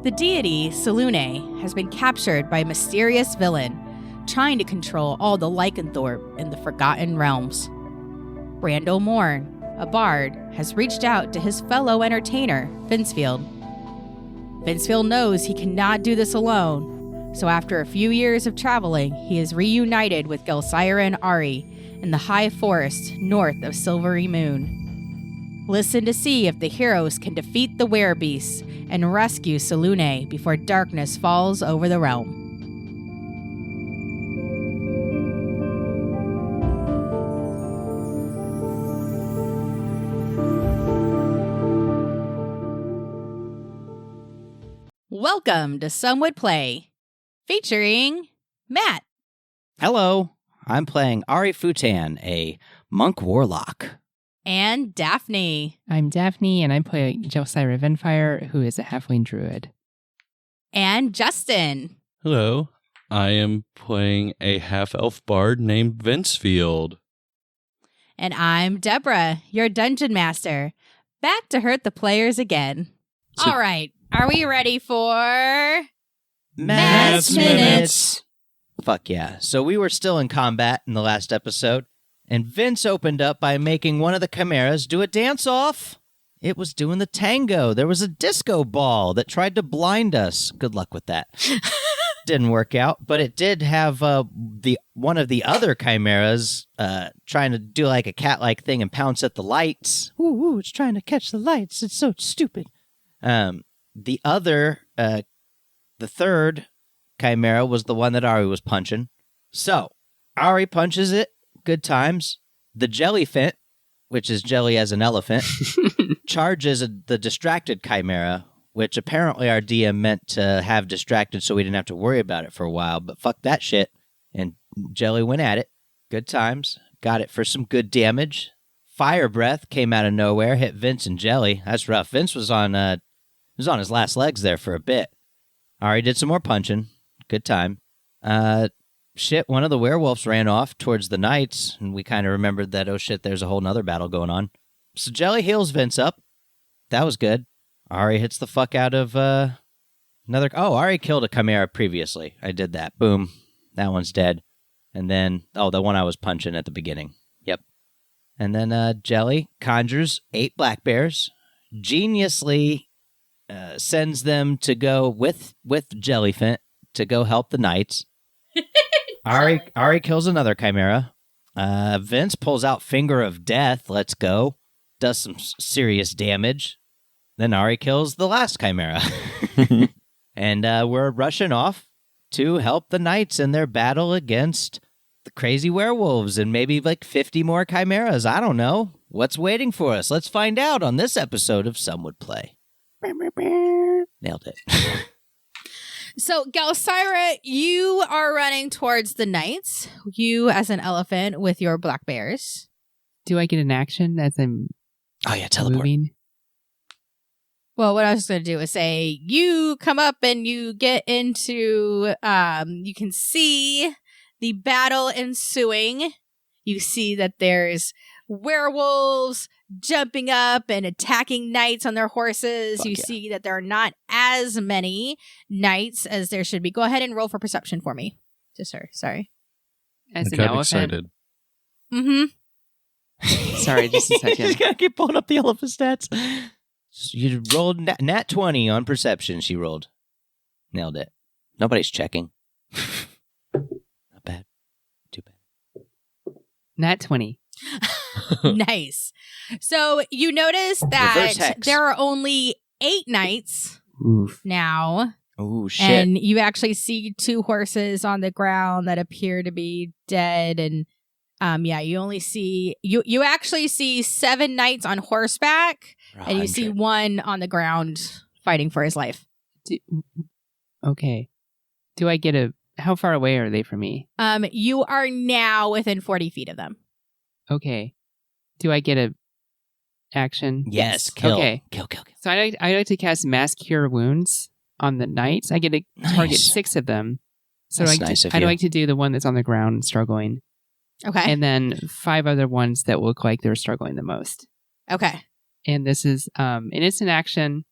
The deity, Selune, has been captured by a mysterious villain, trying to control all the lycanthrope in the Forgotten Realms. Brando Morn, a bard, has reached out to his fellow entertainer, Vincefield. Vincefield knows he cannot do this alone, so after a few years of traveling, he is reunited with Gelsira and Ari in the high forest north of Silverymoon. Listen to see if the heroes can defeat the werebeasts and rescue Selune before darkness falls over the realm. Welcome to Some Would Play, featuring Matt. Hello, I'm playing Ari Futan, a monk warlock. And Daphne. I'm Daphne, and I play Gelsira Venfire, who is a halfling druid. And Justin. Hello, I am playing a half-elf bard named Vincefield. And I'm Deborah, your dungeon master, back to hurt the players again. All right, are we ready for... Matt's Minutes! Fuck yeah. So we were still in combat in the last episode, and Vince opened up by making one of the chimeras do a dance-off. It was doing the tango. There was a disco ball that tried to blind us. Good luck with that. Didn't work out, but it did have one of the other chimeras trying to do like a cat-like thing and pounce at the lights. Ooh, it's trying to catch the lights. It's so stupid. The third chimera was the one that Ari was punching. So, Ari punches it. Good times. The jellyfint, which is jelly as an elephant, charges the distracted chimera, which apparently our DM meant to have distracted so we didn't have to worry about it for a while, but fuck that shit. And Jelly went at it. Good times. Got it for some good damage. Fire breath came out of nowhere, hit Vince and Jelly. That's rough. Vince was on his last legs there for a bit. Ari did some more punching. Good time. One of the werewolves ran off towards the knights, and we kind of remembered that, oh shit, there's a whole nother battle going on. So Jelly heals Vince up. That was good. Ari hits the fuck out of another... Oh, Ari killed a chimera previously. I did that. Boom. That one's dead. And then... Oh, the one I was punching at the beginning. Yep. And then Jelly conjures 8 black bears. Geniusly sends them to go with Jellyfint to go help the knights. Ari kills another chimera. Vince pulls out Finger of Death. Let's go. Does some serious damage. Then Ari kills the last chimera. And we're rushing off to help the knights in their battle against the crazy werewolves and maybe like 50 more chimeras. I don't know. What's waiting for us? Let's find out on this episode of Some Would Play. Nailed it. So, Gelsira, you are running towards the knights. You as an elephant with your black bears. Do I get an action as I'm teleport. moving? Well, what I was going to do is say, you come up and you get into, you can see the battle ensuing. You see that there's werewolves jumping up and attacking knights on their horses. Fuck you yeah. see that there are not as many knights as there should be. Go ahead and roll for perception for me. Just her. Sorry. As I an got elephant? excited. Mm-hmm. Sorry, just a second. You gotta keep pulling up the elephant stats. You rolled nat 20 on perception, she rolled. Nailed it. Nobody's checking. Not bad. Too bad. Nat 20. Nice. So you notice Reverse that hex. there are only 8 knights Oof. now. Oh, shit. And you actually see 2 horses on the ground that appear to be dead. And you only see you actually see 7 knights on horseback, and you see 1 on the ground fighting for his life. Okay. Do I get how far away are they from me? You are now within 40 feet of them. Okay. Do I get a action? Yes, kill. Okay. Kill. So I like to cast Mass Cure Wounds on the knights. I get to target Nice. 6 of them. So That's nice of I'd you. like to do the one that's on the ground struggling. Okay. And then 5 other ones that look like they're struggling the most. Okay. And this is an instant action.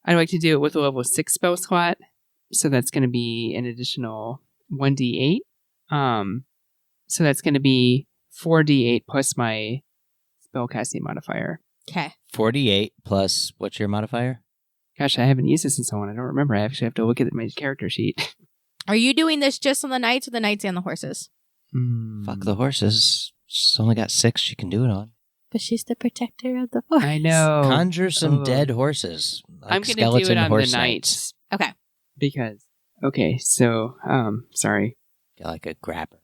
I'd like to do it with a level 6 spell slot. So that's going to be an additional 1d8. So that's going to be 4d8 plus my spellcasting modifier. Okay. 48 plus what's your modifier? Gosh, I haven't used this in so long. I don't remember. I actually have to look at my character sheet. Are you doing this just on the knights or the knights and the horses? Fuck the horses. She's only got 6 she can do it on. But she's the protector of the horse. I know. Conjure some Oh. dead horses. Like I'm going to do skeleton it on the horse knights. Okay. Because, okay, so, sorry. Get like a grabber.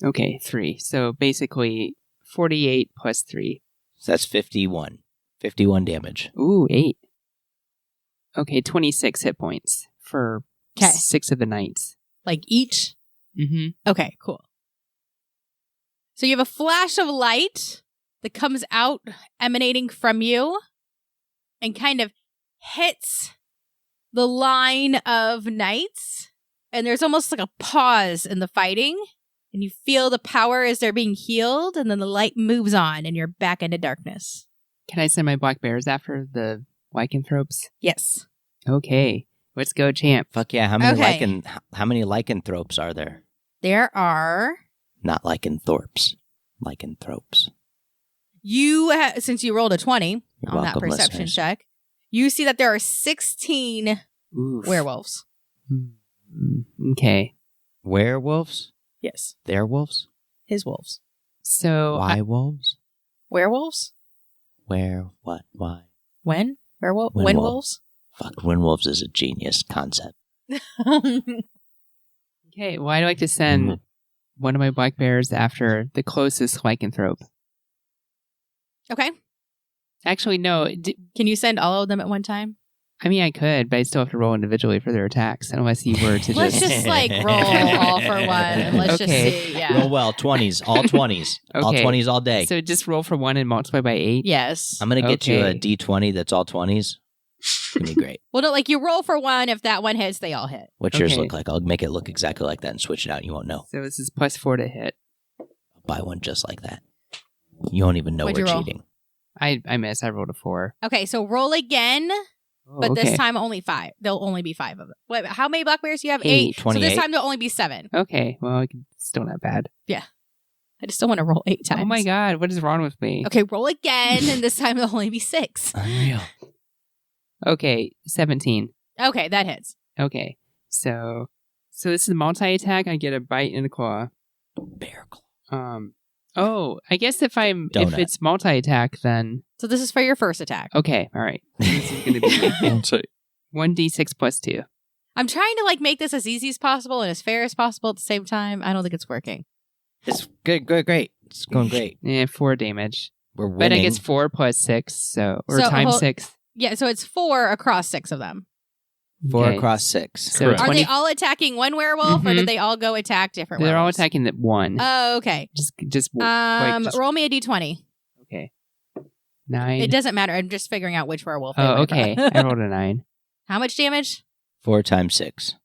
Okay, 3. So basically 48 plus 3. So that's 51. 51 damage. Ooh, 8. Okay, 26 hit points for 'Kay. 6 of the knights. Like each? Mm-hmm. Okay, cool. So you have a flash of light that comes out, emanating from you, and kind of hits the line of knights. And there's almost like a pause in the fighting. And you feel the power as they're being healed, and then the light moves on, and you're back into darkness. Can I send my black bears after the lycanthropes? Yes. Okay, let's go, champ. Fuck yeah. How many Okay. how many lycanthropes are there? There are... Not lycanthropes. Lycanthropes. Since you rolled a 20 You're on that welcome, perception listeners. check, you see that there are 16 Oof. werewolves. Okay, Werewolves? Yes. Their wolves? His wolves. so Why wolves? Werewolves? Where? What? Why? When? Werewolf? When When wolf. wolves? Fuck, Windwolves is a genius concept. okay, well, I'd like to send one of my black bears after the closest lycanthrope. Okay. Actually, no. Can you send all of them at one time? I mean, I could, but I still have to roll individually for their attacks, unless you were to Let's just... just like roll all for one and let's Okay. just see. Yeah. Roll well, 20s. All 20s. All Okay. 20s all day. So just roll for 1 and multiply by 8? Yes. I'm going to get you a Okay. D20 that's all 20s. It's going to be great. Well, no, like you roll for one. If that one hits, they all hit. What's yours Okay. look like? I'll make it look exactly like that and switch it out. You won't know. So this is plus 4 to hit. I'll buy one just like that. You won't even know What'd we're you roll? cheating. I miss. I rolled a 4. Okay, so roll again, Oh, but okay. this time only 5. There'll only be 5 of them. Wait, how many black bears do you have? 8. So 28. this time there'll only be 7. Okay, well, still not bad. I just don't want to roll 8 times. Oh my god, what is wrong with me? Okay, roll again, and this time there'll only be 6. Unreal. Okay, 17. Okay, that hits. Okay, so this is multi-attack. I get a bite and a claw. Bear claw. Oh, I guess if Donut. it's multi-attack, then So this is for your first attack. okay, all right. This is gonna be Don't say 1d6 plus 2. I'm trying to like make this as easy as possible and as fair as possible at the same time. I don't think it's working. It's good, great. It's going great. 4 damage. We're winning. But I guess 4 plus 6, so times hold- 6. Yeah, so it's 4 across 6 of them. 4 Okay. across 6. So Correct. Are 20 they all attacking one werewolf, or Mhm. did they all go attack different They're all werewolves? attacking the one. Oh, okay. Just Roll me a d20. okay. 9. It doesn't matter. I'm just figuring out which werewolf. they Oh, went okay. from. I rolled a 9. How much damage? 4 times 6.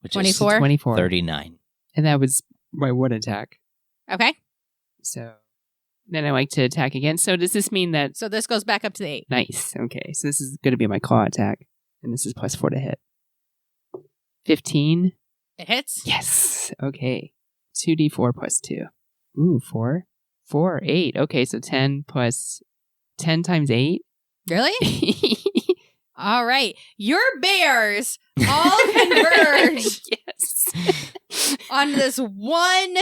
Which 24? is 24. 39. And that was my one attack. Okay. So then I like to attack again. So does this mean that... So this goes back up to the 8. Nice. Okay. So this is going to be my claw attack. And this is plus 4 to hit. 15. It hits. Yes. Okay. 2d4 plus 2. Ooh, 4. 4, 8. Okay, so 10 plus 10 times 8. Really? All right. Your bears all converge Yes. on this one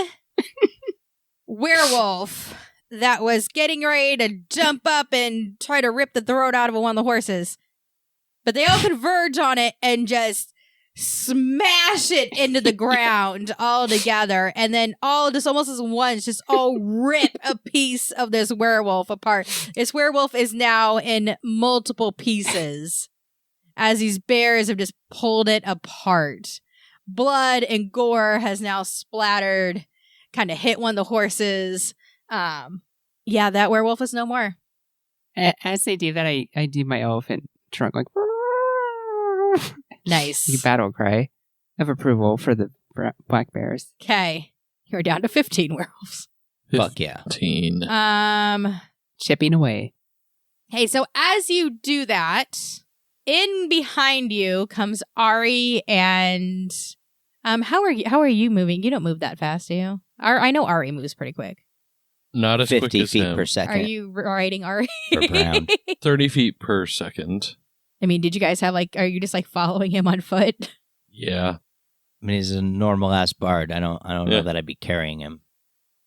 werewolf that was getting ready to jump up and try to rip the throat out of one of the horses. But they all converge on it and just smash it into the ground all together. And then all just almost as one, just all rip a piece of this werewolf apart. This werewolf is now in multiple pieces as these bears have just pulled it apart. Blood and gore has now splattered, kind of hit one of the horses. Yeah, that werewolf is no more. As they do that, I do my elephant trunk like Nice. battle cry of approval for the black bears. Okay. You're down to 15 werewolves. Fuck yeah. 15. Chipping away. Hey, so as you do that, in behind you comes Ari and how are you moving? You don't move that fast, do you? I know Ari moves pretty quick. Not as 50 quick as feet him. per second. Are you riding Ari? Per pound. 30 feet per second. I mean, did you guys have are you just following him on foot? Yeah. I mean, he's a normal ass bard. I don't Yeah. know that I'd be carrying him.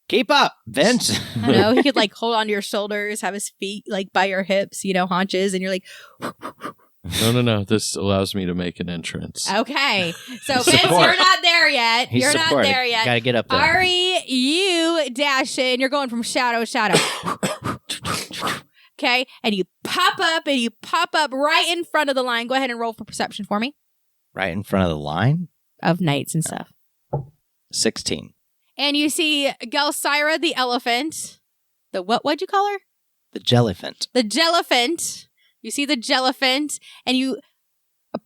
Keep up, Vince. I don't know. He could hold onto your shoulders, have his feet by your hips, haunches, and you're like, No. This allows me to make an entrance. okay. So Vince, Support. you're not there yet. He's You're supported. not there yet. Gotta get up there. Ari, you dash in. You're going from shadow to shadow. Okay, and you pop up right in front of the line. Go ahead and roll for perception for me Right in front of the line. of knights and stuff. 16. And you see Gelsira the elephant. The what'd you call her? The jellyphant. The jellyphant. You see the jellyphant, and you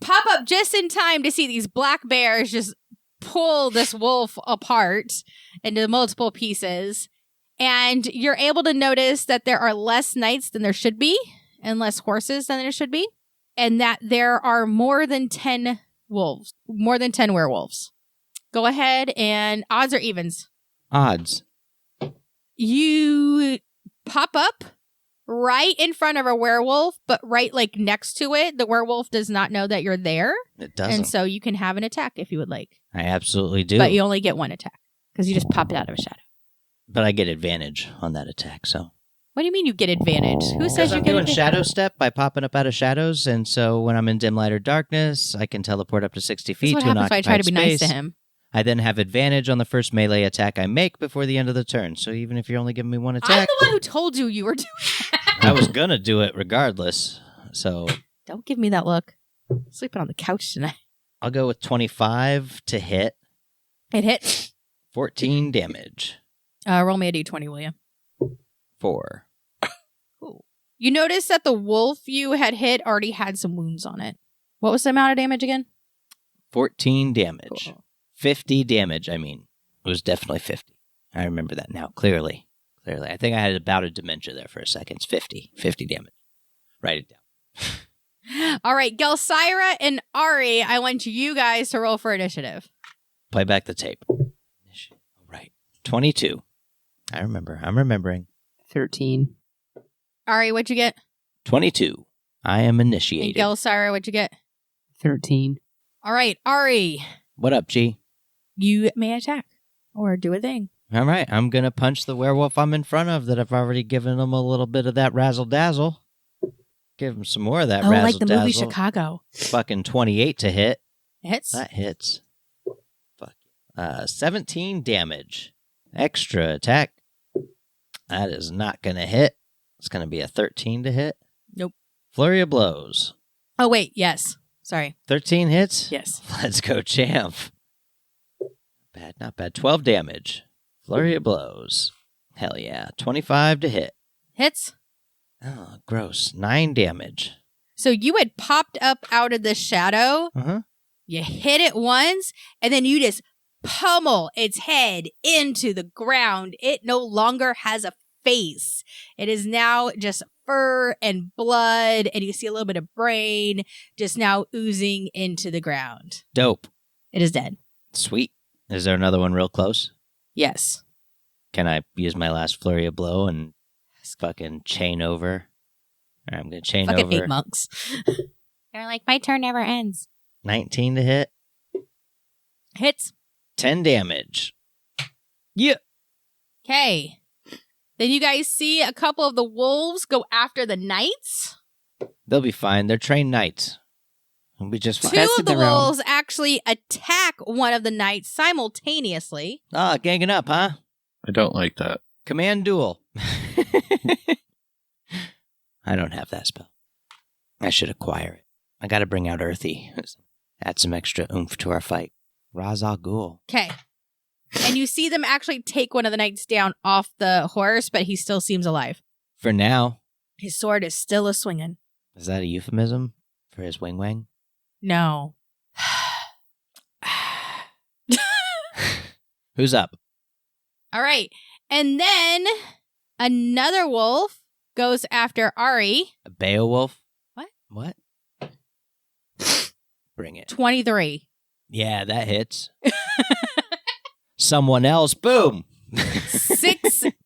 pop up just in time to see these black bears just pull this wolf apart into multiple pieces. And you're able to notice that there are less knights than there should be, and less horses than there should be, and that there are more than 10 werewolves. Go ahead and odds or evens. Odds. You pop up right in front of a werewolf, but right next to it. The werewolf does not know that you're there. It doesn't. And so you can have an attack if you would like. I absolutely do. But you only get one attack because you just popped out of a shadow. But I get advantage on that attack, so. What do you mean you get advantage? Who says Because you I'm get doing advantage? shadow step by popping up out of shadows, and so when I'm in dim light or darkness, I can teleport up to 60 That's feet what to an happens if I try to be occupied nice space. to him. I then have advantage on the first melee attack I make before the end of the turn. So even if you're only giving me one I'm attack, the one who told you you were doing that. I was gonna do it regardless. So Don't give me that look. I'm sleeping on the couch tonight. I'll go with 25 to hit, It hits. 14 damage. Roll me a d20, will you? 4. Cool. You notice that the wolf you had hit already had some wounds on it. What was the amount of damage again? 14 damage. Cool. 50 damage, I mean. It was definitely 50. I remember that now, clearly. I think I had a bout of dementia there for a second. It's 50. 50 damage. Write it down. All right, Gelsira and Ari, I want you guys to roll for initiative. Play back the tape. All right. 22. I'm remembering. 13. Ari, what'd you get? 22. I am And initiated. Gelsira, what'd you get? 13. All right, Ari, What up, G? you may attack or do a thing. All right, I'm going to punch the werewolf I'm in front of that I've already given him a little bit of that razzle-dazzle. Give him some more of that razzle-dazzle. Like the movie Chicago. Fucking 28 to hit. Hits. That hits. Fuck. 17 damage. Extra attack. That is not going to hit. It's going to be a 13 to hit. Nope. Flurry of blows. Oh, wait, yes. Sorry. 13 hits? Yes. Let's go, champ. Not bad. 12 damage. Flurry of blows. Hell yeah. 25 to hit. Hits. Oh, gross. 9 damage. So you had popped up out of the shadow. Uh-huh. You hit it once, and then you just pummel its head into the ground. It no longer has a face. It is now just fur and blood, and you see a little bit of brain just now oozing into the ground. Dope. It is dead. Sweet. Is there another one real close? Yes. Can I use my last flurry of blow and fucking chain over? I'm going to chain Fucking over. 8 monks. They're like, my turn never ends. 19 to hit. Hits. 10 damage. Yeah. Okay. Then you guys see a couple of the wolves go after the knights. They'll be fine. They're trained knights. It'll be just fine. Two Tested of the their own. wolves actually attack one of the knights simultaneously. Ah, ganging up, huh? I don't like that. Command duel. I don't have that spell. I should acquire it. I got to bring out Earthy. Add some extra oomph to our fight. Ra's al Ghul. Okay. And you see them actually take one of the knights down off the horse, but he still seems alive. For now. His sword is still a swinging. Is that a euphemism for his wing wang? No. Who's up? All right. And then another wolf goes after Ari. A Beowulf? What? What? bring it. 23. Yeah, that hits. Someone else. Boom.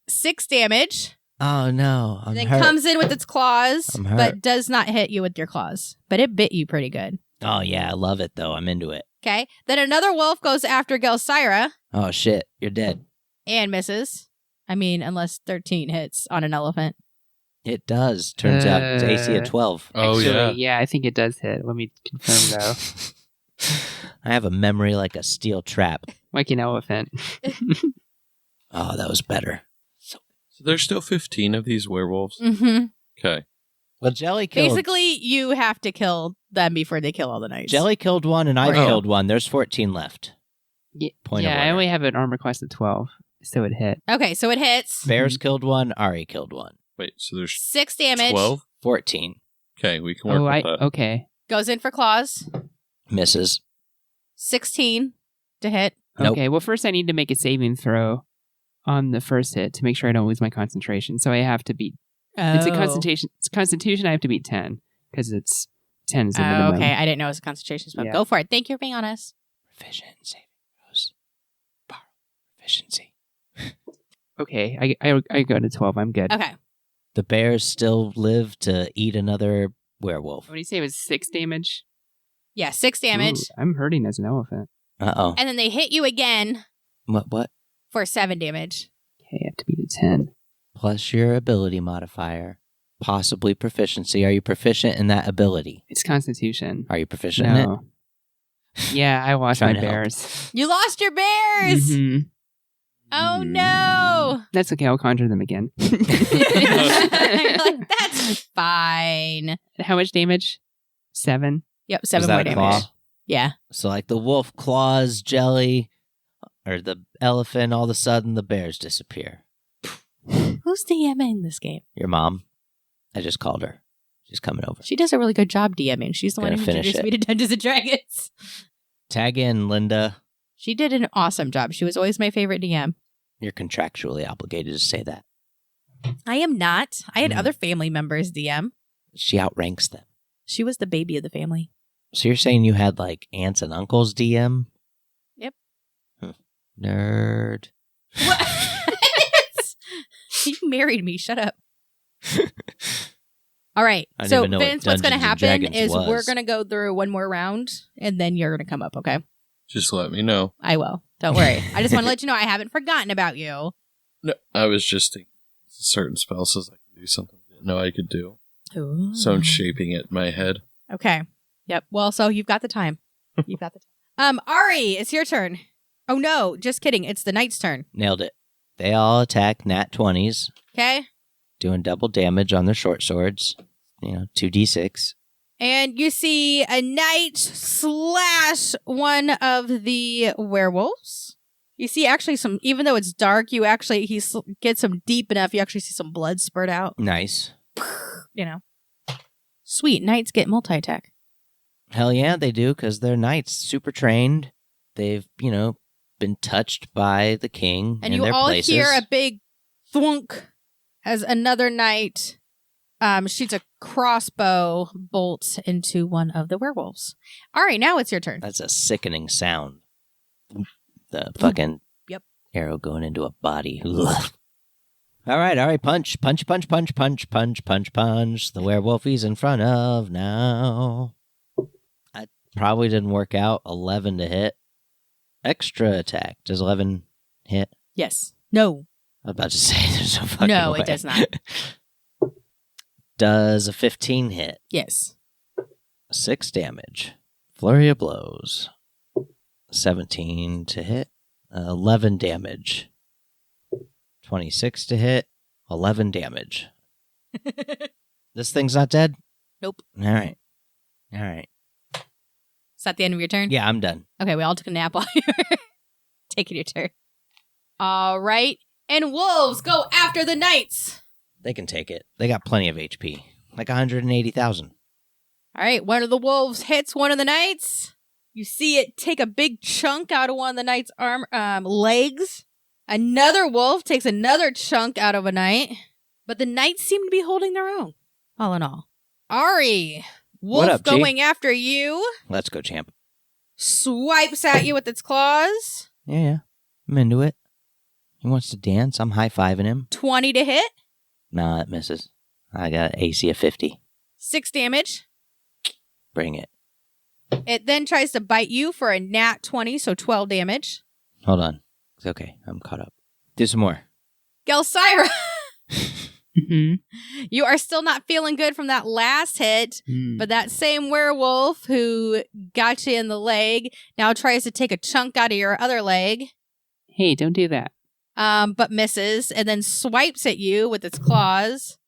Six damage. Oh, no. I'm Then hurt. comes in with its claws, I'm hurt. but does not hit you with your claws. But it bit you pretty good. Oh, yeah. I love it, though. I'm into it. Okay. Then another wolf goes after Gelsira Oh, shit. You're dead. and misses. I mean, unless 13 hits on an elephant. It does. Turns out it's AC at 12. Oh, Actually, yeah. I think it does hit. Let me confirm, though. I have a memory like a steel trap. Like an elephant. Oh, that was better. So there's still 15 of these werewolves? Mm-hmm. Okay. Well, Jelly killed... Basically, you have to kill them before they kill all the knights. Jelly killed one, and I Right. killed one. There's 14 left. Point of I order. only have an armor class of 12, so it hit. Okay, so it hits. Bears killed one. Ari killed one. Wait, so there's 6 damage. 12? 14. Okay, we can work with that. Okay. Goes in for claws. Misses. 16 to hit. Nope. Okay, well, first I need to make a saving throw on the first hit to make sure I don't lose my concentration. So I have to beat... It's a constitution. I have to beat 10 because it's 10 is the minimum. Okay, I didn't know it was a concentration spell. Yeah. Go for it. Thank you for being honest. Proficient saving throws. Borrow proficiency. Okay, I go to 12. I'm good. Okay. The bears still live to eat another werewolf. What do you say it was 6 damage? Yeah, 6 damage. Ooh, I'm hurting as an elephant. Uh-oh. And then they hit you again What? for 7 damage. Okay, I have to beat a 10. Plus your ability modifier. Possibly proficiency. Are you proficient in that ability? It's constitution. Are you proficient in it? No. Yeah, I lost Trying my to help. bears. You lost your bears! Mhm. Oh no! That's okay, I'll conjure them again. You're like, that's fine. How much damage? 7. Yep, Was 7 that more a damage. claw? Yeah. So like the wolf claws Jelly, or the elephant, all of a sudden the bears disappear. Who's DMing this game? Your mom. I just called her. She's coming over. She does a really good job DMing. She's the one Gonna who finish introduced it. me to Dungeons and Dragons. Tag in, Linda. She did an awesome job. She was always my favorite DM. You're contractually obligated to say that. I am not. I had other family members DM. She outranks them. She was the baby of the family. So you're saying you had like aunts and uncles DM? Yep. Nerd. What? You married me. Shut up. All right. I didn't So, even know what Vince, what's going to Dungeons and happen Dragons is was. we're going to go through one more round, and then you're going to come up, okay? Just let me know. I will. Don't worry. I just want to let you know I haven't forgotten about you. No, I was just thinking certain spells says I can do something I didn't know I could do. Ooh. So I'm shaping it in my head. Okay. Yep. Well, so you've got the time. You've got the time. Ari, it's your turn. Oh, no. Just kidding. It's the knight's turn. Nailed it. They all attack nat 20s, Okay? doing double damage on their short swords. 2d6. And you see a knight slash one of the werewolves. You see actually some, even though it's dark, he gets some deep enough, you actually see some blood spurt out. Nice. Sweet, knights get multi-attack. Hell yeah, they do, because they're knights, super trained. They've, been touched by the king And in you their all places. hear a big thwunk as another knight shoots a crossbow bolt into one of the werewolves. Ari, now it's your turn. That's a sickening sound. The fucking Yep. arrow going into a body. Ugh. All right, punch. Punch. The werewolf he's in front of now. I probably didn't work out. 11 to hit. Extra attack. Does 11 hit? Yes. No. I was about to say there's no fucking No, way. it does not. Does a 15 hit? Yes. 6 damage. Flurry of blows. 17 to hit. 11 damage. 26 to hit. 11 damage. This thing's not dead? Nope. All right. Is that the end of your turn? Yeah, I'm done. Okay, we all took a nap while you were taking your turn. All right. And wolves go after the knights. They can take it. They got plenty of HP. Like 180,000. All right. One of the wolves hits one of the knights. You see it take a big chunk out of one of the knight's legs. Another wolf takes another chunk out of a knight. But the knights seem to be holding their own, all in all. Ari, Wolf up, G? going after you. Let's go, champ. Swipes at you with its claws. Yeah. I'm into it. He wants to dance. I'm high-fiving him. 20 to hit. Nah, it misses. I got AC of 50. 6 damage. Bring it. It then tries to bite you for a nat 20, so 12 damage. Hold on. It's okay. I'm caught up. Do some more. Gelsira, Mm-hmm. you are still not feeling good from that last hit, but that same werewolf who got you in the leg now tries to take a chunk out of your other leg, Hey, don't do that. but misses, and then swipes at you with its claws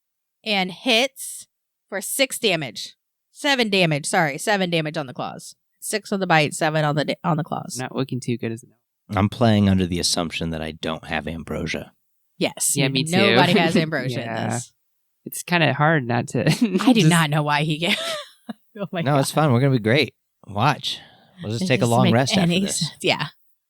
and hits for 6 damage. 7 damage, sorry. 7 damage on the claws. 6 on the bite, 7 on the claws. Not looking too good as it. I'm playing under the assumption that I don't have ambrosia. Yes. Yeah, me too. Nobody has ambrosia in Yeah. this. It's kind of hard not to. I do not know why he gave. Oh my No, God. it's fun. We're going to be great. Watch. We'll just take a Doesn't long make rest after any this. sense. Yeah.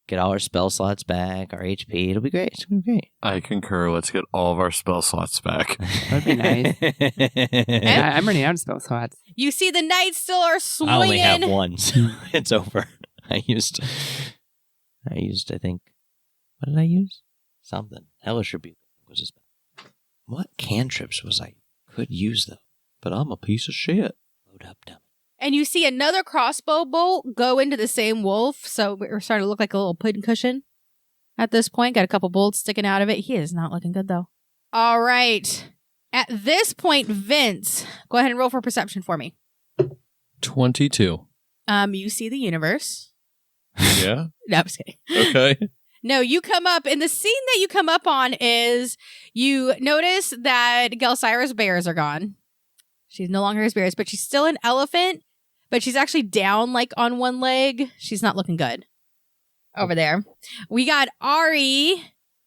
Get all our spell slots back, our HP. It'll be great. It's going to be great. I concur. Let's get all of our spell slots back. That'd be nice. I'm running out of spell slots. You see the knights still are swinging. I only have one, so it's over. I used, I think, what did I use? Something. Hellish Rebuke was his. What cantrips was I could use though? But I'm a piece of shit. Load up, dummy. And you see another crossbow bolt go into the same wolf. So we're starting to look like a little pudding cushion at this point. Got a couple bolts sticking out of it. He is not looking good, though. All right. At this point, Vince, go ahead and roll for perception for me. 22. You see the universe. Yeah? No, I'm just kidding. Okay. No, you come up, and the scene that you come up on is you notice that Gelsira's bears are gone. She's no longer his bears, but she's still an elephant, but she's actually down like on one leg. She's not looking good over there. We got Ari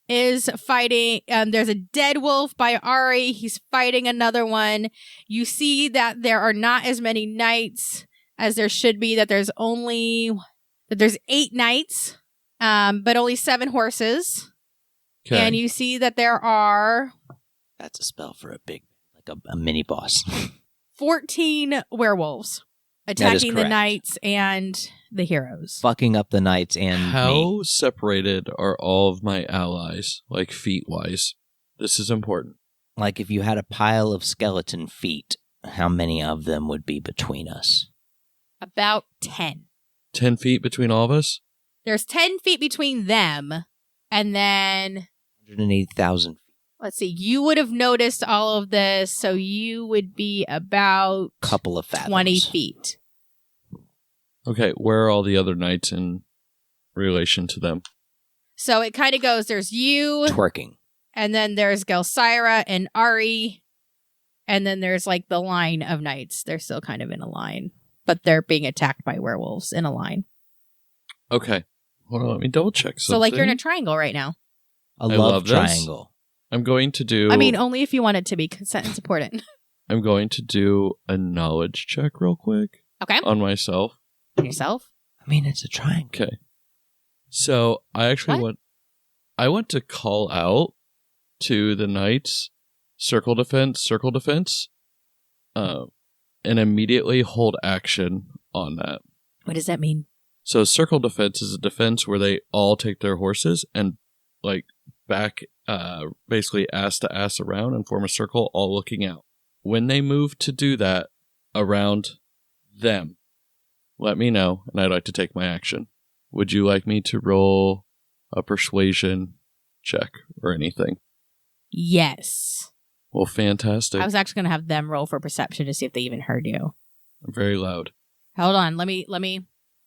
is fighting. There's a dead wolf by Ari. He's fighting another one. You see that there are not as many knights as there should be, that there's 8 knights. But only 7 horses. Okay. And you see that there are That's a spell for a big, like a mini boss. 14 werewolves That is attacking the correct. knights and the heroes. Fucking up the knights and me. How separated are all of my allies, like feet-wise? This is important. Like if you had a pile of skeleton feet, how many of them would be between us? About 10. 10 feet between all of us? There's 10 feet between them. And then, 180,000. let's see, you would have noticed all of this. So you would be about Couple of fathoms. 20 feet. Okay, where are all the other knights in relation to them? So it kind of goes, there's you, Twerking. and then there's Gelsira and Ari, and then there's like the line of knights. They're still kind of in a line, but they're being attacked by werewolves in a line. Okay. Hold on, let me double check something. So like you're in a triangle right now. A I love love this. triangle. I'm going to do... I mean, only if you want it to be consent and important. I'm going to do a knowledge check real quick Okay. on myself. Yourself? I mean, it's a triangle. Okay. So I actually What? I want to call out to the knights, circle defense, and immediately hold action on that. What does that mean? So circle defense is a defense where they all take their horses and like back, basically ass to ass around and form a circle, all looking out. When they move to do that around them, let me know, and I'd like to take my action. Would you like me to roll a persuasion check or anything? Yes. Well, fantastic. I was actually going to have them roll for perception to see if they even heard you. I'm very loud. Hold on. Let me.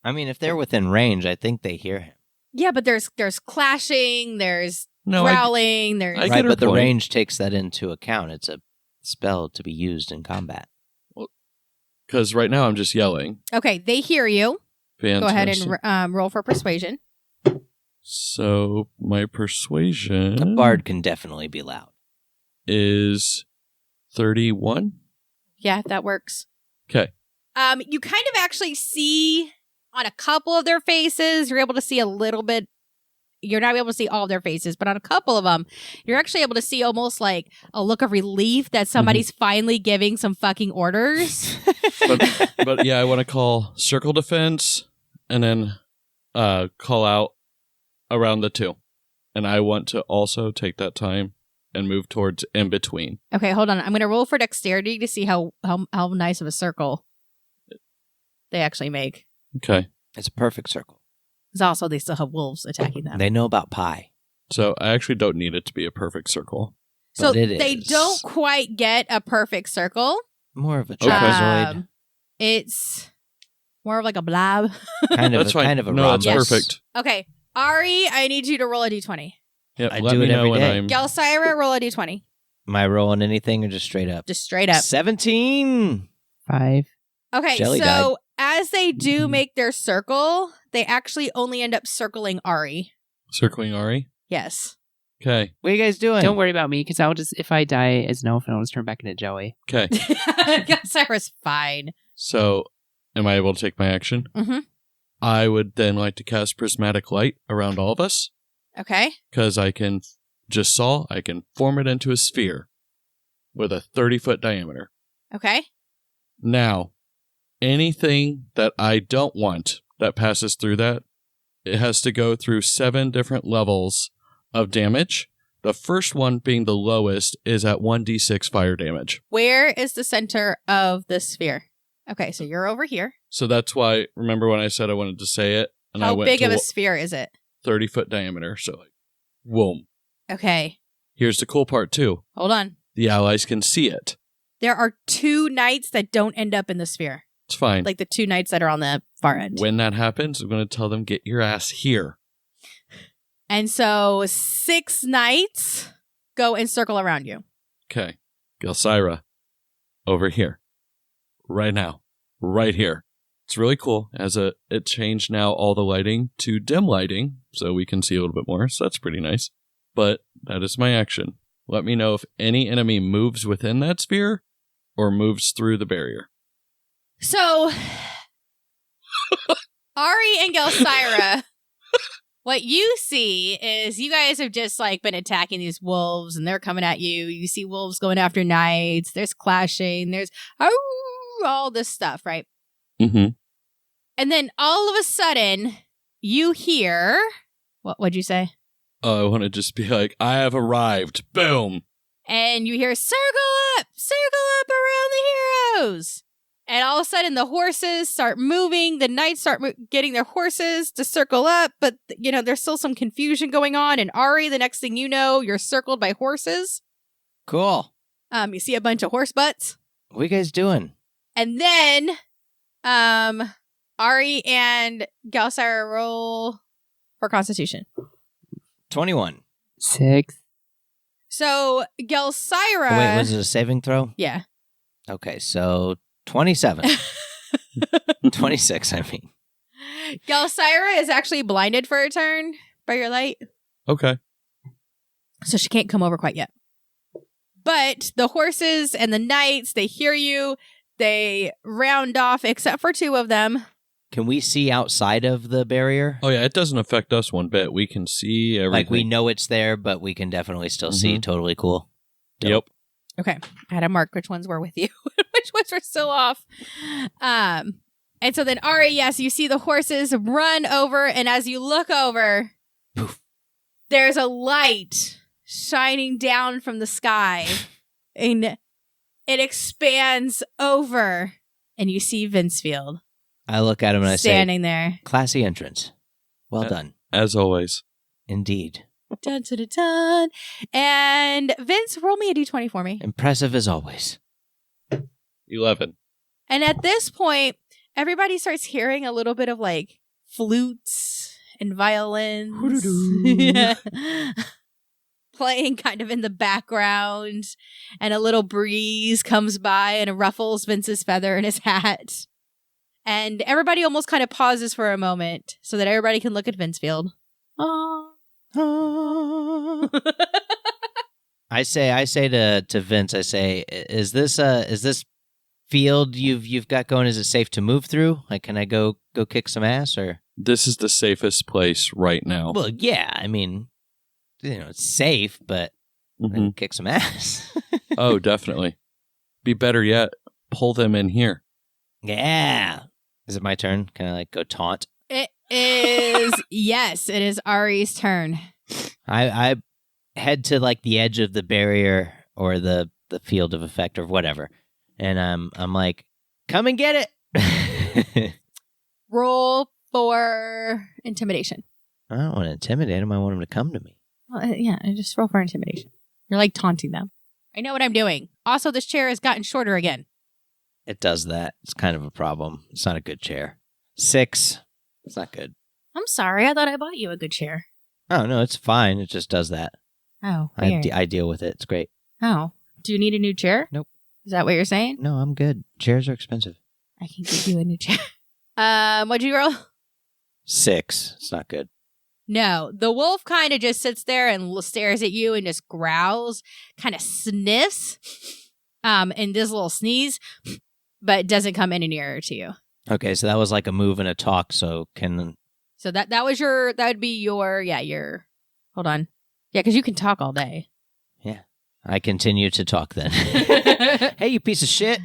I mean, if they're within range, I think they hear him. Yeah, but there's clashing, there's No, growling, there's... I get Right, her but the point. range takes that into account. It's a spell to be used in combat. Because right now I'm just yelling. Okay, they hear you. Fantastic. Go ahead and roll for persuasion. So my persuasion A bard can definitely be loud. is 31. Yeah, that works. Okay. You kind of actually see on a couple of their faces, you're able to see a little bit, you're not able to see all of their faces, but on a couple of them, you're actually able to see almost like a look of relief that somebody's finally giving some fucking orders. But yeah, I want to call circle defense and then call out around the 2. And I want to also take that time and move towards in between. Okay, hold on. I'm going to roll for dexterity to see how nice of a circle they actually make. Okay. It's a perfect circle. Because also they still have wolves attacking them. They know about pie. So I actually don't need it to be a perfect circle. So but it they is. don't quite get a perfect circle. More of a Okay. trapezoid. It's more of like a blob. That's fine. Kind of a No, that's rhombus. perfect. Okay, Ari, I need you to roll a d20. Yep, I let do me it know every when day. I'm... Gelsira, roll a d20. Am I rolling anything or just straight up? Just straight up. 17. 5. Okay, Jelly so as they do make their circle, they actually only end up circling Ari. Circling Ari? Yes. Okay. What are you guys doing? Don't worry about me, because I'll just, if I die as an elephant, I'll just turn back into jelly. Okay. Gelsira's fine. So, am I able to take my action? Mm-hmm. I would then like to cast Prismatic Light around all of us, Okay. because I can form it into a sphere with a 30-foot diameter. Okay. Now, anything that I don't want that passes through that, it has to go through 7 different levels of damage. The first one being the lowest is at 1d6 fire damage. Where is the center of the sphere? Okay, so you're over here. So that's why, remember when I said I wanted to say it? And I How went big to of a sphere is it? 30-foot diameter. So, like, whoom. Okay, Here's the cool part, too. hold on. The allies can see it. There are 2 knights that don't end up in the sphere. It's fine. Like the 2 knights that are on the far end. When that happens, I'm going to tell them, get your ass here. And so 6 knights go and circle around you. Okay. Gelsira, over here. Right now. Right here. It's really cool. It changed now all the lighting to dim lighting, so we can see a little bit more, so that's pretty nice. But that is my action. Let me know if any enemy moves within that sphere or moves through the barrier. So, Ari and Gelsira, what you see is you guys have just like been attacking these wolves and they're coming at you. You see wolves going after knights. There's clashing. There's all this stuff, right? Mm-hmm. And then all of a sudden, you hear... What'd you say? I want to just be like, I have arrived. Boom. And you hear, circle up around the heroes. And all of a sudden, the horses start moving. The knights start getting their horses to circle up. But, there's still some confusion going on. And Ari, the next thing you know, you're circled by horses. Cool. You see a bunch of horse butts. What are you guys doing? And then, Ari and Gelsira roll for Constitution. 21. 6. So, Gelsira... Oh, wait, was it a saving throw? Yeah. Okay, so 27. 26, I mean. Gelsira is actually blinded for a turn by your light. Okay. So she can't come over quite yet. But the horses and the knights, they hear you. They round off, except for 2 of them. Can we see outside of the barrier? Oh, yeah, it doesn't affect us one bit. We can see everything. Like, we know it's there, but we can definitely still see. Mhm. Totally cool. Dope. Yep. Okay. I had to mark which ones were with you, which ones were still off. And so then, Ari, yes, you see the horses run over, and as you look over, Poof. There's a light shining down from the sky, and it expands over, and you see Vincefield I look at him and I say, standing there. classy entrance. Well done. As always. Indeed. Dun, dun, dun, dun. And Vince, roll me a d20 for me. Impressive as always. 11. And at this point, everybody starts hearing a little bit of like flutes and violins playing kind of in the background. And a little breeze comes by and ruffles Vince's feather in his hat. And everybody almost kind of pauses for a moment so that everybody can look at Vincefield. I say to Vince, I say, is this field you've got going, is it safe to move through? Like, can I go kick some ass or? This is the safest place right now. Well, yeah, I mean, it's safe, but Mhm. kick some ass. Oh, definitely. Be better yet, pull them in here. Yeah. Is it my turn? Can I like go taunt? It is, yes, it is Ari's turn. I head to like the edge of the barrier or the field of effect or whatever, and I'm like, come and get it. Roll for intimidation. I don't want to intimidate him. I want him to come to me. Well, yeah, just roll for intimidation. You're like taunting them. I know what I'm doing. Also, this chair has gotten shorter again. It does that. It's kind of a problem. It's not a good chair. 6. It's not good. I'm sorry. I thought I bought you a good chair. Oh, no, it's fine. It just does that. Oh, I weird. deal with it. It's great. Oh, do you need a new chair? Nope. Is that what you're saying? No, I'm good. Chairs are expensive. I can give you a new chair. What'd you roll? 6. It's not good. No, the wolf kind of just sits there and stares at you and just growls, kind of sniffs, and does a little sneeze, but doesn't come any nearer to you. Okay, so that was like a move and a talk. So So that would be your, hold on. Yeah, because you can talk all day. yeah, I continue to talk then. Hey, you piece of shit.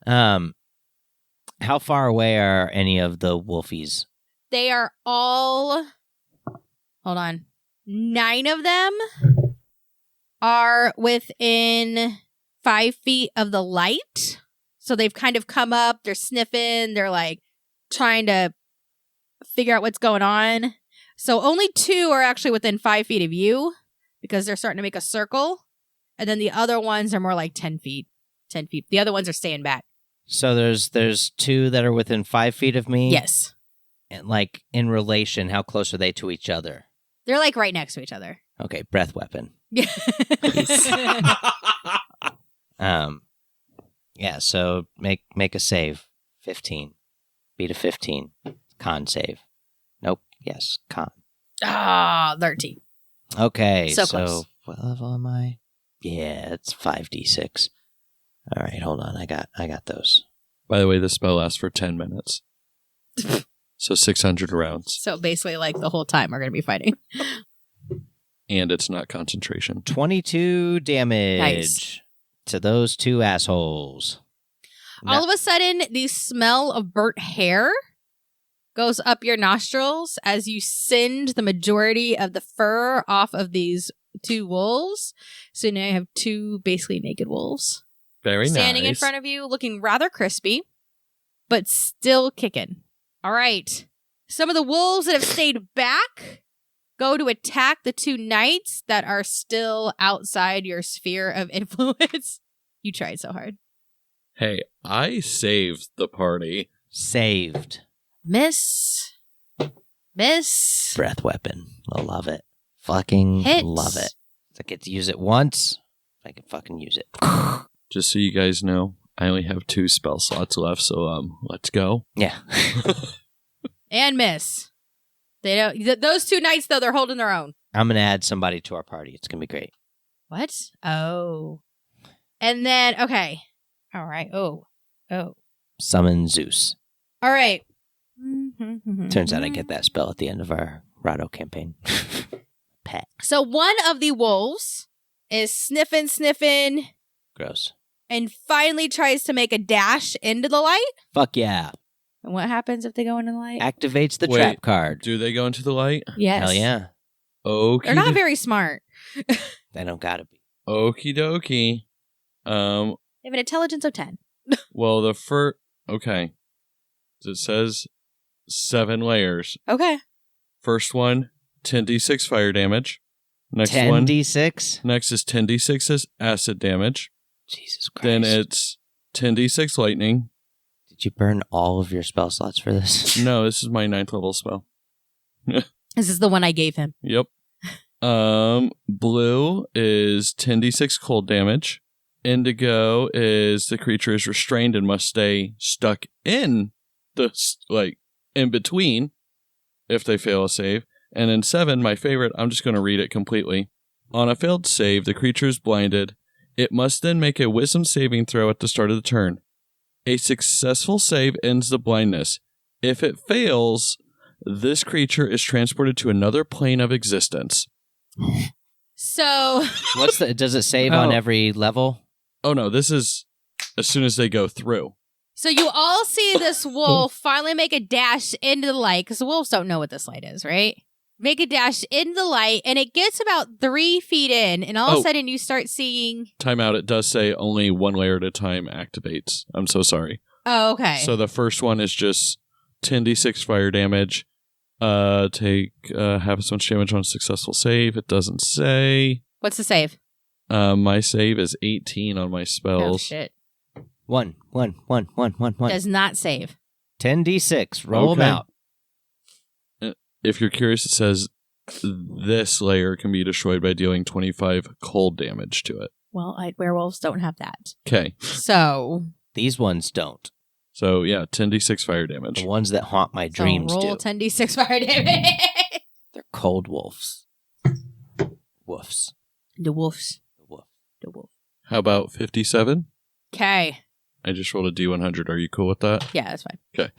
How far away are any of the wolfies? They are all, hold on, 9 of them are within 5 feet of the light. So they've kind of come up, they're sniffing, they're like trying to figure out what's going on. So only 2 are actually within 5 feet of you because they're starting to make a circle. And then the other ones are more like 10 feet. 10 feet. The other ones are staying back. So there's 2 that are within 5 feet of me? Yes. And like in relation, how close are they to each other? They're like right next to each other. Okay, breath weapon. Yeah. Yeah, so make a save. 15. Beat a 15. Con save. Nope. Yes, con. 13. Okay, So close. What level am I? Yeah, it's 5d6. All right, hold on. I got those. By the way, the spell lasts for 10 minutes. So 600 rounds. So basically, like the whole time we're going to be fighting. And it's not concentration. 22 damage Nice. to those 2 assholes. All of a sudden, the smell of burnt hair goes up your nostrils as you send the majority of the fur off of these 2 wolves. So now you have 2 basically naked wolves Very standing nice. in front of you, looking rather crispy, but still kicking. All right. Some of the wolves that have stayed back go to attack the 2 knights that are still outside your sphere of influence. You tried so hard. Hey, I saved the party. Saved. Miss. Breath weapon. I love it. Fucking Hit. love it. If I get to use it once, I can fucking use it. Just so you guys know, I only have 2 spell slots left, so let's go. Yeah. And miss. They don't. Those 2 knights, though, they're holding their own. I'm going to add somebody to our party. It's going to be great. What? Oh. And then, okay. All right. Oh. Summon Zeus. All right. Turns out I get that spell at the end of our Rado campaign. Pet. So one of the wolves is sniffing, Gross. and finally tries to make a dash into the light. Fuck yeah. And what happens if they go into the light? Activates the Wait. trap card. Do they go into the light? Yes. Hell yeah. Okay. They're not very smart. They don't gotta be. Okie dokie. They have an intelligence of 10. Well, the first... Okay. It says 7 layers. Okay. First one, 10d6 fire damage. Next one... 10d6? Next is 10d6 as acid damage. Jesus Christ. Then it's 10d6 lightning. Did you burn all of your spell slots for this? No, this is my 9th level spell. This is the one I gave him. Yep. Blue is 10d6 cold damage. Indigo is the creature is restrained and must stay stuck in the, in between if they fail a save. And then 7, my favorite, I'm just going to read it completely. On a failed save, the creature is blinded. It must then make a wisdom saving throw at the start of the turn. A successful save ends the blindness. If it fails, this creature is transported to another plane of existence. So Does it save on every level? Oh no, this is as soon as they go through. So you all see this wolf finally make a dash into the light, because the wolves don't know what this light is, right? Make a dash into the light, and it gets about 3 feet in, and all of a sudden you start seeing... Time out, it does say only one layer at a time activates. I'm so sorry. Oh, okay. So the first one is just 10d6 fire damage. Take half as much damage on a successful save. It doesn't say. What's the save? My save is 18 on my spells. Oh, shit. 1. Does not save. 10d6. Roll them out. If you're curious, it says this layer can be destroyed by dealing 25 cold damage to it. Well, werewolves don't have that. Okay. So... These ones don't. So, yeah, 10d6 fire damage. The ones that haunt my dreams roll do. 10d6 fire damage. They're cold wolves. Woofs. The wolves. The wolf. How about 57? Okay. I just rolled a d100. Are you cool with that? Yeah, that's fine. Okay.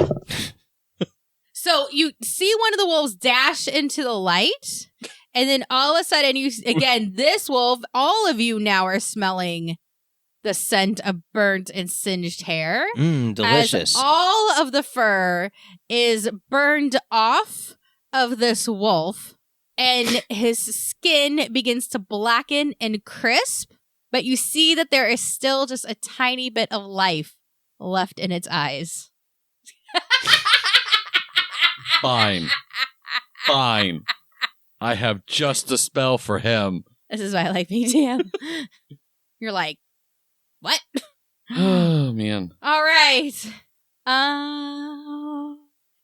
So you see one of the wolves dash into the light, and then all of a sudden this wolf, all of you now are smelling the scent of burnt and singed hair. Delicious. As all of the fur is burned off of this wolf, and his skin begins to blacken and crisp, but you see that there is still just a tiny bit of life left in its eyes. Fine. I have just the spell for him. This is why I like BTM. You're like, what? Oh, man. All right.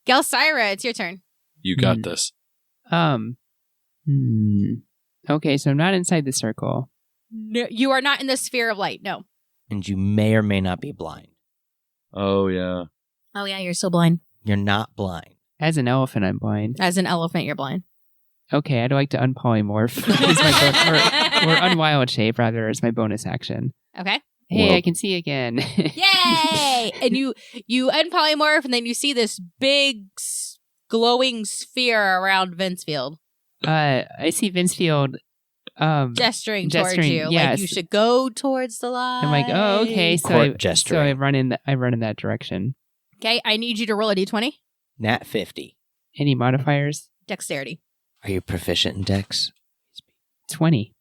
Gelsira, it's your turn. You got this. Okay, so I'm not inside the circle. No, you are not in the sphere of light, no. And you may or may not be blind. Oh, yeah. Oh, yeah, you're still blind. You're not blind. As an elephant, I'm blind. As an elephant, you're blind. Okay, I'd like to unpolymorph. or unwild shape, rather, as my bonus action. Okay. Hey, Whoa. I can see again. Yay! And you unpolymorph, and then you see this big glowing sphere around Vincefield. I see Vincefield gesturing towards you. Yes. Like you should go towards the light. I'm like, oh, okay. Court gesturing. So I run in that direction. Okay, I need you to roll a d20. Nat 50. Any modifiers? Dexterity. Are you proficient in dex? 20.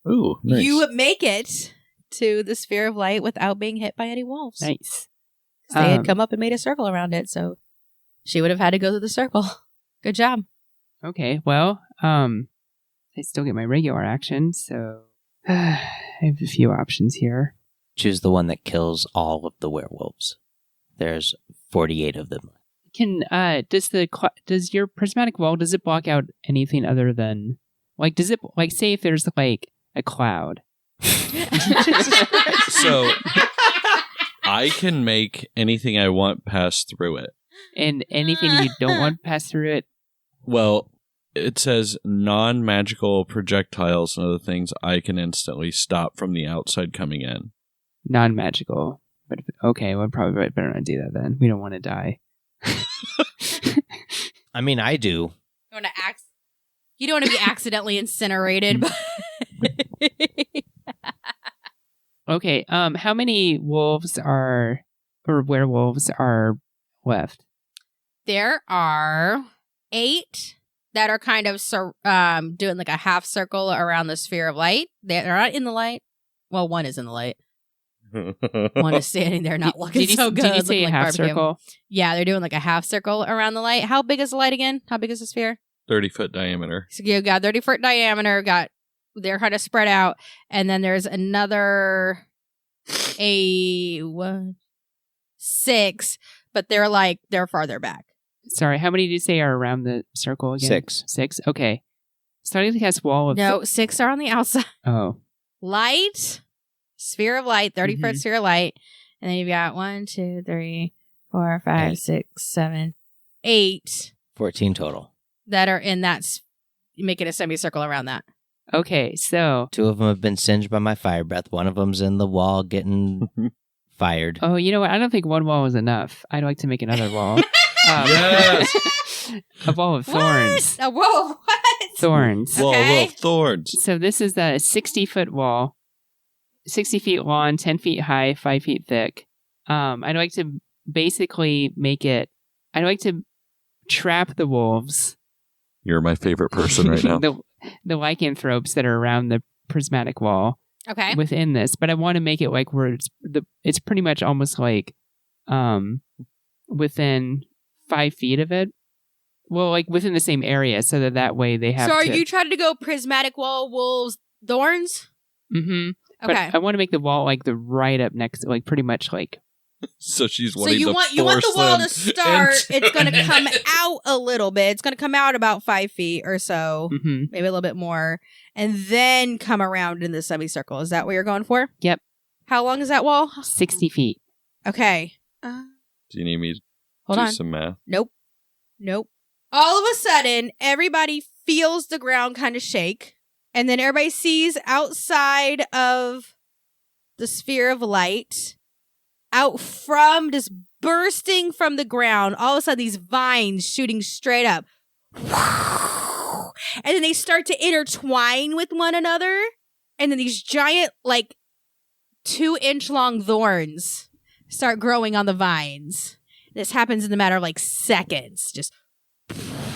Ooh, nice. You make it to the sphere of light without being hit by any wolves. Nice. They had come up and made a circle around it, so she would have had to go through the circle. Good job. Okay, well, I still get my regular action, so I have a few options here. Choose the one that kills all of the werewolves. There's 48 of them. Does your prismatic wall, does it block out anything other than, does it, say if there's, a cloud? So, I can make anything I want pass through it. And anything you don't want to pass through it? Well, it says non-magical projectiles and other things I can instantly stop from the outside coming in. Non-magical. But okay, well, probably better not do that then. We don't want to die. I mean, I do. You don't want to be accidentally incinerated. Okay, how many werewolves are left? There are 8 that are kind of doing like a half circle around the sphere of light. They're not in the light. Well, one is in the light. One is standing there not looking so good. Did you say a like half barbecue. circle? Yeah, they're doing like a half circle around the light. How big is the light again? How big is the sphere? 30-foot diameter. So you got 30-foot diameter. They're kind of spread out, and then there's another 6, but they're farther back. Sorry, how many did you say are around the circle again? 6. 6? Okay. Starting to cast wall of... No, 6 are on the outside. Oh. Light, sphere of light, 30-foot sphere of light, and then you've got 1, 2, 3, 4, 5, 6, 7, 8 14 total. that are in that, making a semicircle around that. Okay, so... 2 of them have been singed by my fire breath. 1 of them's in the wall getting fired. Oh, you know what? I don't think 1 wall is enough. I'd like to make another wall. Yes! A wall of thorns. What? Whoa, what? Thorns. Wall Okay. of thorns. So this is a 60-foot wall, 60 feet long, 10 feet high, 5 feet thick. I'd like to basically I'd like to trap the wolves. You're my favorite person right now. the lycanthropes that are around the prismatic wall Okay. within this, but I want to make it like where it's pretty much almost like within 5 feet of it. Well, like within the same area, so that way they have. So are to, you trying to go prismatic wall, wolves, thorns? Mm-hmm. Okay. But I want to make the wall like the right up next, like pretty much like. So she's So wanting you to want the wall to force them start. into- It's going to come out a little bit. It's going to come out about 5 feet or so, Mm-hmm. maybe a little bit more, and then come around in the semicircle. Is that what you're going for? Yep. How long is that wall? 60 feet. Okay. Do you need me to Hold do on. some math? Nope. All of a sudden, everybody feels the ground kind of shake, and then everybody sees outside of the sphere of light, out from, just bursting from the ground, all of a sudden these vines shooting straight up. And then they start to intertwine with one another, and then these giant, like, 2-inch long thorns start growing on the vines. This happens in the matter of like seconds. Just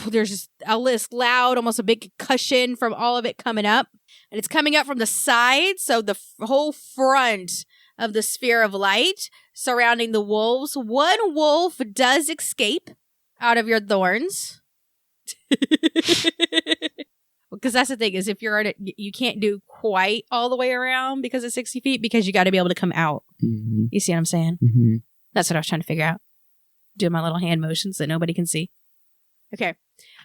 there's just this loud, almost a big concussion from all of it coming up, and it's coming up from the sides. So the whole front of the sphere of light surrounding the wolves. One wolf does escape out of your thorns. Because that's the thing, is if you're in it, you can't do quite all the way around because it's 60 feet, because you got to be able to come out. Mm-hmm. You see what I'm saying? Mm-hmm. That's what I was trying to figure out. Doing my little hand motions that nobody can see. Okay.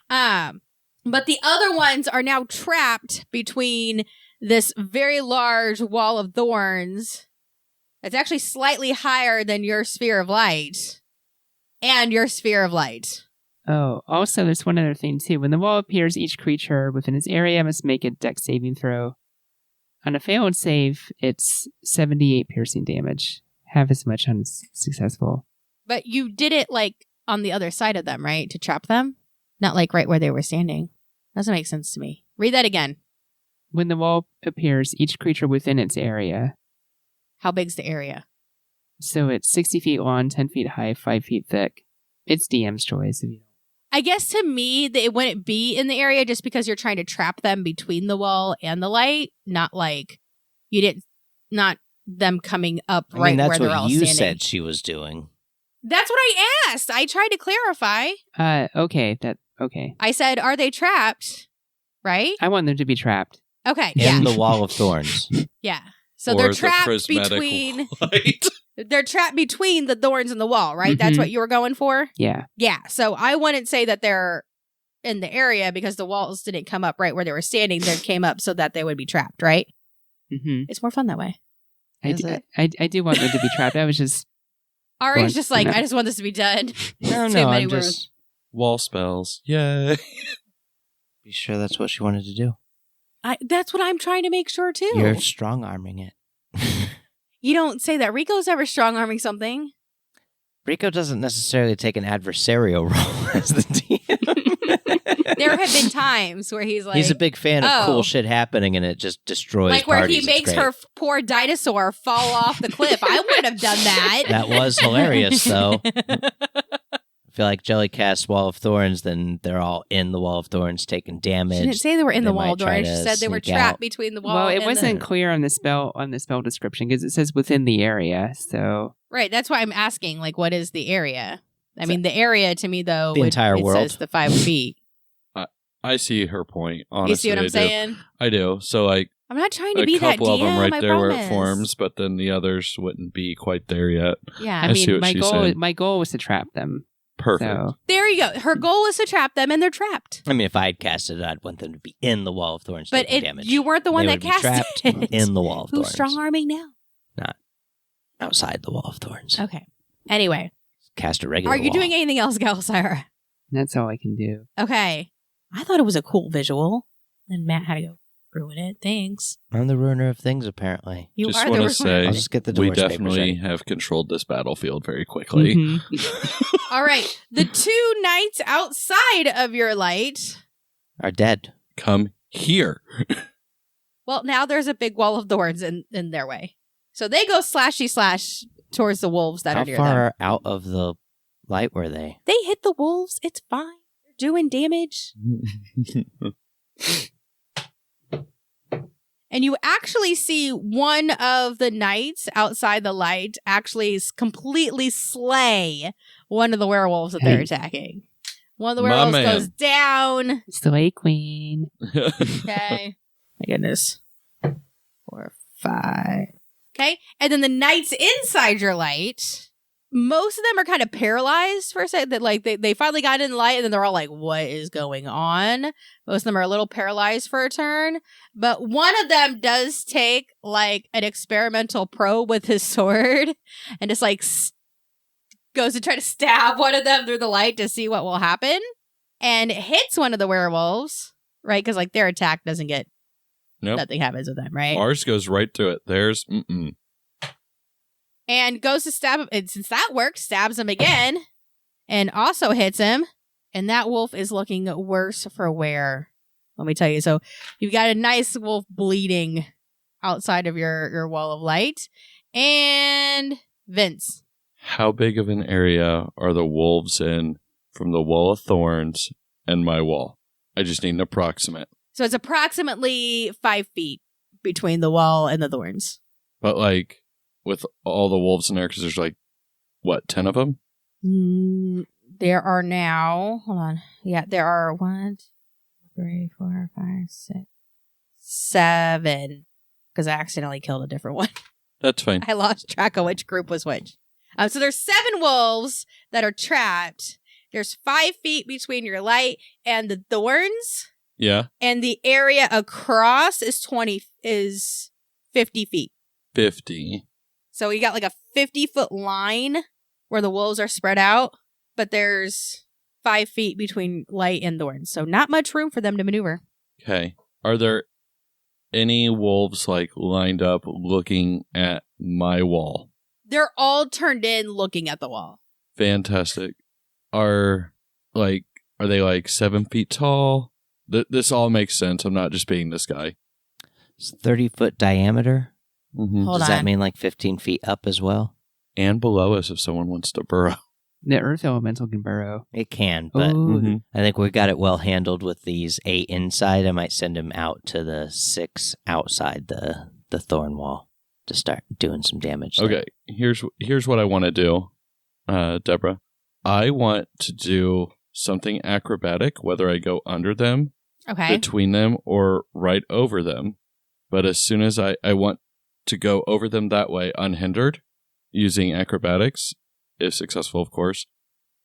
But the other ones are now trapped between this very large wall of thorns. It's actually slightly higher than your sphere of light and your sphere of light. Oh, also, there's one other thing, too. When the wall appears, each creature within its area must make a dex saving throw. On a failed save, it's 78 piercing damage. Half as much on successful. But you did it like on the other side of them, right? To trap them? Not like right where they were standing. Doesn't make sense to me. Read that again. When the wall appears, each creature within its area. How big's the area? So it's 60 feet long, 10 feet high, 5 feet thick. It's DM's choice. If you don't. I guess to me, it wouldn't be in the area just because you're trying to trap them between the wall and the light. Not like you didn't, not them coming up I right mean, that's where they're what all you standing. said she was doing. That's what I asked. I tried to clarify. Okay. I said, are they trapped? Right? I want them to be trapped. Okay. In Yeah. the wall of thorns. Yeah. So Or they're the trapped prismatic between light. they're trapped between the thorns and the wall, right? That's Mhm. what you were going for? Yeah. Yeah. So I wouldn't say that they're in the area because the walls didn't come up right where they were standing. They came up so that they would be trapped, right? Mm-hmm. It's more fun that way. Is it? I do want them to be trapped. I was just... Ari's Once, just like, no. I just want this to be done. No, Too no, many I'm words. just Wall spells. Yay. be sure that's what she wanted to do. That's what I'm trying to make sure too. You're strong-arming it. You don't say that. Rico's ever strong arming something. Rico doesn't necessarily take an adversarial role as the DM. There have been times where he's like, He's a big fan of oh. cool shit happening, and it just destroys like where parties. he It's makes great. her poor dinosaur fall off the cliff. I wouldn't have done that. That was hilarious, though. I feel like Jelly casts Wall of Thorns, then they're all in the Wall of Thorns taking damage. She didn't say they were in They the wall might try door. She to said they were sneak trapped out. between the wall. Well, it and wasn't clear on the spell description because it says within the area. So right. That's why I'm asking. Like, what is the area? I mean, the area to me though, The entire it world. says the 5 feet. I see her point. Honestly, You see what I'm I do. saying? I do. So like I'm not trying to a be that couple of them DM. right I there where promise. it forms, but then the others wouldn't be quite there yet. Yeah. I I see mean, what my she's goal saying. my goal was to trap them. Perfect. So There you go. Her goal is to trap them, and they're trapped. I mean, if I had casted it, I'd want them to be in the Wall of Thorns But taking damage. you weren't the one They that would be cast trapped it. in the Wall of Who's Thorns. strong arming now? Outside the Wall of Thorns. Okay. Anyway, Cast a regular are you wall. doing anything else, that's all I can do. Okay. I thought it was a cool visual. Then Matt had to go ruin it. Thanks. I'm the ruiner of things, apparently. You Just are the wanna ruiner. say- I'll just get the We divorce papers definitely ready. have controlled this battlefield very quickly. Mhm. All right. The 2 knights outside of your light. Are dead. Come here. Well, now there's a big wall of thorns in their way. So they go slashy slash towards the wolves that How are near far them. out of the light were they? They hit the wolves. It's fine. They're doing damage. And you actually see one of the knights outside the light actually completely slay one of the werewolves that they're Hey. attacking. One of the My werewolves man. goes down. Slay Queen. Okay. My goodness. 4, 5. Okay. And then the knights inside your light, most of them are kind of paralyzed for a second. That like they finally got in the light and then they're all like, what is going on? Most of them are a little paralyzed for a turn. But one of them does take like an experimental probe with his sword and just like goes to try to stab one of them through the light to see what will happen. And hits one of the werewolves, right? Because like their attack doesn't get Nope. nothing happens with them, right? Ours goes right through it. Theirs, And goes to stab him. And since that works, stabs him again and also hits him. And that wolf is looking worse for wear. Let me tell you. So you've got a nice wolf bleeding outside of your wall of light. And Vince. How big of an area are the wolves in from the wall of thorns and my wall? I just need an approximate. So it's approximately 5 feet between the wall and the thorns. But like with all the wolves in there, because there's like, what, 10 of them? There are now, hold on. Yeah, there are 1, 2, 3, 4, 5, 6, 7. Because I accidentally killed a different one. That's fine. I lost track of which group was which. So there's 7 wolves that are trapped. There's 5 feet between your light and the thorns. Yeah, And the area across is 50 feet. 50. So you got like a 50-foot line where the wolves are spread out, but there's 5 feet between light and thorns. So not much room for them to maneuver. Okay. Are there any wolves like lined up looking at my wall? They're all turned in looking at the wall. Fantastic. Are they like 7 feet tall? This all makes sense. I'm not just being this guy. It's 30-foot diameter. Mm-hmm. Hold Does on. that mean like 15 feet up as well? And below us if someone wants to burrow. The earth elemental can burrow. It can, but Ooh. I think we got it well handled with these 8 inside. I might send him out to the 6 outside the thorn wall to start doing some damage. there. Okay, here's what I want to do, Deborah. I want to do something acrobatic, whether I go under them, Okay. between them, or right over them. But as soon as I want to go over them that way unhindered, using acrobatics, if successful, of course,